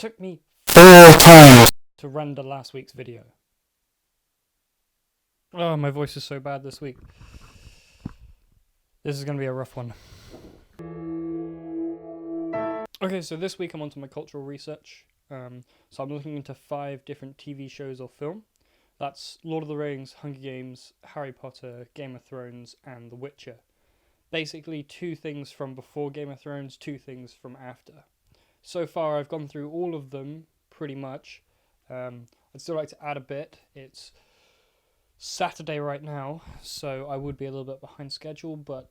took me 4 times to render last week's video. Oh, my voice is so bad this week. This is going to be a rough one. Okay, so this week I'm onto my cultural research. So I'm looking into 5 different TV shows or film. That's Lord of the Rings, Hunger Games, Harry Potter, Game of Thrones, and The Witcher. Basically 2 things from before Game of Thrones, 2 things from after. So far I've gone through all of them, pretty much. I'd still like to add a bit. It's Saturday right now, so I would be a little bit behind schedule, but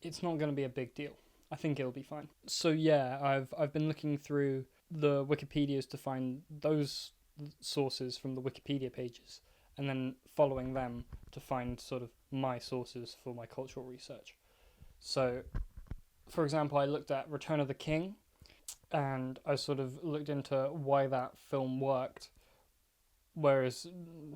it's not going to be a big deal. I think it'll be fine. So yeah, I've been looking through the Wikipedias to find those sources from the Wikipedia pages, and then following them to find sort of my sources for my cultural research. So, for example, I looked at Return of the King, and I sort of looked into why that film worked, whereas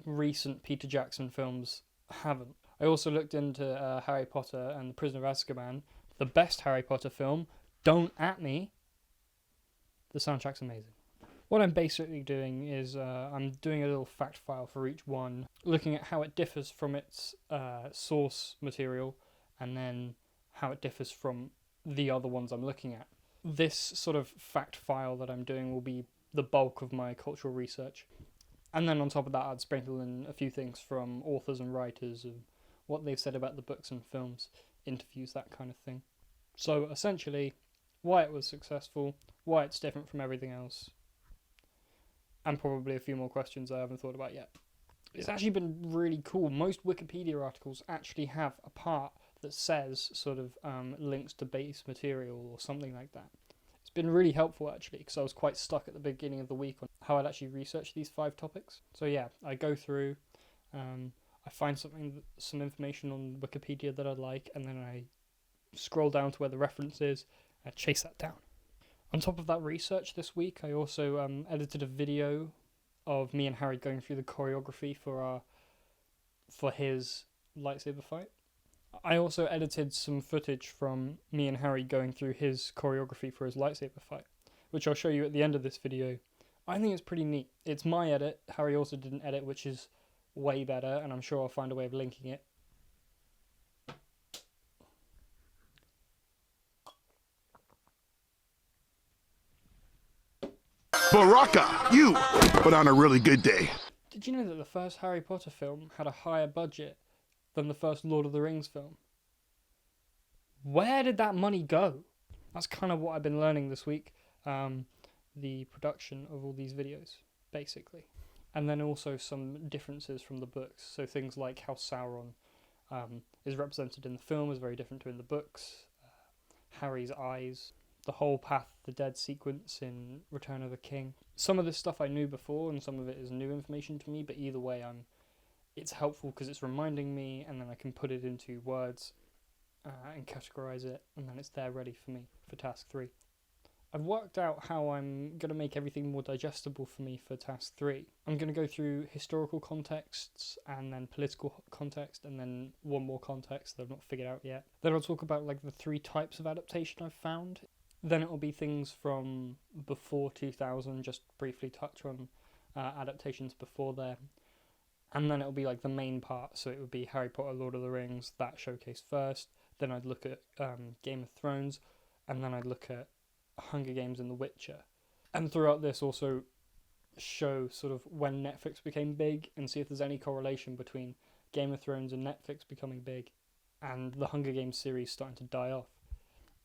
recent Peter Jackson films haven't. I also looked into Harry Potter and the Prisoner of Azkaban, the best Harry Potter film. Don't at me. The soundtrack's amazing. What I'm basically doing is I'm doing a little fact file for each one, looking at how it differs from its source material, and then how it differs from the other ones I'm looking at. This sort of fact file that I'm doing will be the bulk of my cultural research. And then on top of that, I'd sprinkle in a few things from authors and writers and what they've said about the books and films, interviews, that kind of thing. So essentially, why it was successful, why it's different from everything else, and probably a few more questions I haven't thought about yet. It's actually been really cool. Most Wikipedia articles actually have a part that says sort of links to base material or something like that. It's been really helpful actually, because I was quite stuck at the beginning of the week on how I'd actually research these 5 topics. So yeah, I go through, I find some information on Wikipedia that I like, and then I scroll down to where the reference is and chase that down. On top of that research this week, I also edited a video of me and Harry going through the choreography for his lightsaber fight. I also edited some footage from me and Harry going through his choreography for his lightsaber fight, which I'll show you at the end of this video. I think it's pretty neat. It's my edit. Harry also did an edit which is way better, and I'm sure I'll find a way of linking it. Baraka, you put on a really good day. Did you know that the first Harry Potter film had a higher budget than the first Lord of the Rings film? Where did that money go? That's kind of what I've been learning this week. The production of all these videos, basically. And then also some differences from the books. So things like how Sauron is represented in the film is very different to in the books. Harry's eyes. The whole Path to the Dead sequence in Return of the King. Some of this stuff I knew before, and some of it is new information to me, but either way, it's helpful because it's reminding me, and then I can put it into words and categorize it, and then it's there ready for me for task 3. I've worked out how I'm going to make everything more digestible for me for task 3. I'm going to go through historical contexts, and then political context, and then one more context that I've not figured out yet. Then I'll talk about like the 3 types of adaptation I've found. Then it will be things from before 2000, just briefly touch on adaptations before there. And then it'll be like the main part, so it would be Harry Potter, Lord of the Rings, that showcase first. Then I'd look at Game of Thrones, and then I'd look at Hunger Games and The Witcher. And throughout this also show sort of when Netflix became big, and see if there's any correlation between Game of Thrones and Netflix becoming big, and the Hunger Games series starting to die off.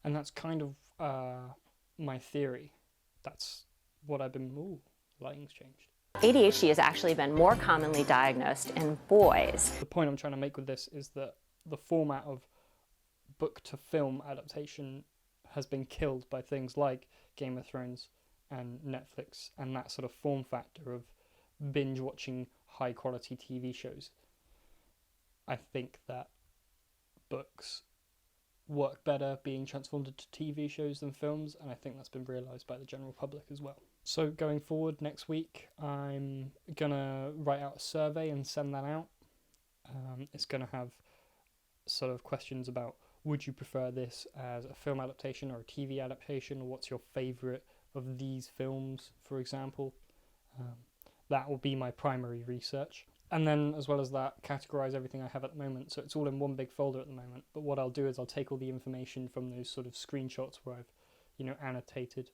And that's kind of my theory. That's what I've been... Ooh, lighting's changed. ADHD has actually been more commonly diagnosed in boys. The point I'm trying to make with this is that the format of book to film adaptation has been killed by things like Game of Thrones and Netflix, and that sort of form factor of binge watching high quality TV shows. I think that books work better being transformed into TV shows than films, and I think that's been realised by the general public as well. So going forward next week, I'm gonna write out a survey and send that out. It's gonna have sort of questions about, would you prefer this as a film adaptation or a TV adaptation, or what's your favourite of these films, for example. That will be my primary research. And then, as well as that, categorize everything I have at the moment. So it's all in one big folder at the moment. But what I'll do is I'll take all the information from those sort of screenshots where I've, annotated,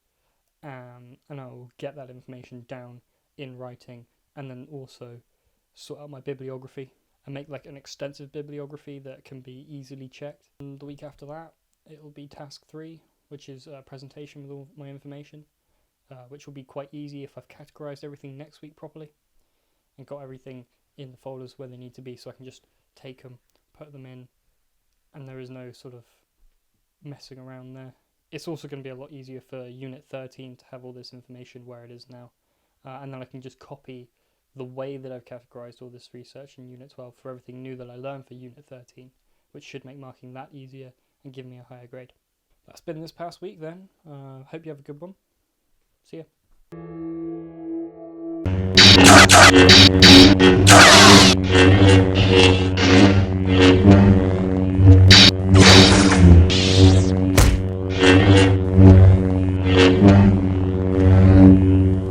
and I'll get that information down in writing, and then also sort out my bibliography and make like an extensive bibliography that can be easily checked. And the week after that, it'll be task 3, which is a presentation with all my information, which will be quite easy if I've categorized everything next week properly and got everything in the folders where they need to be, so I can just take them, put them in, and there is no sort of messing around there. It's also going to be a lot easier for Unit 13 to have all this information where it is now, and then I can just copy the way that I've categorized all this research in Unit 12 for everything new that I learned for Unit 13, which should make marking that easier and give me a higher grade. That's been this past week then. Hope you have a good one. See ya.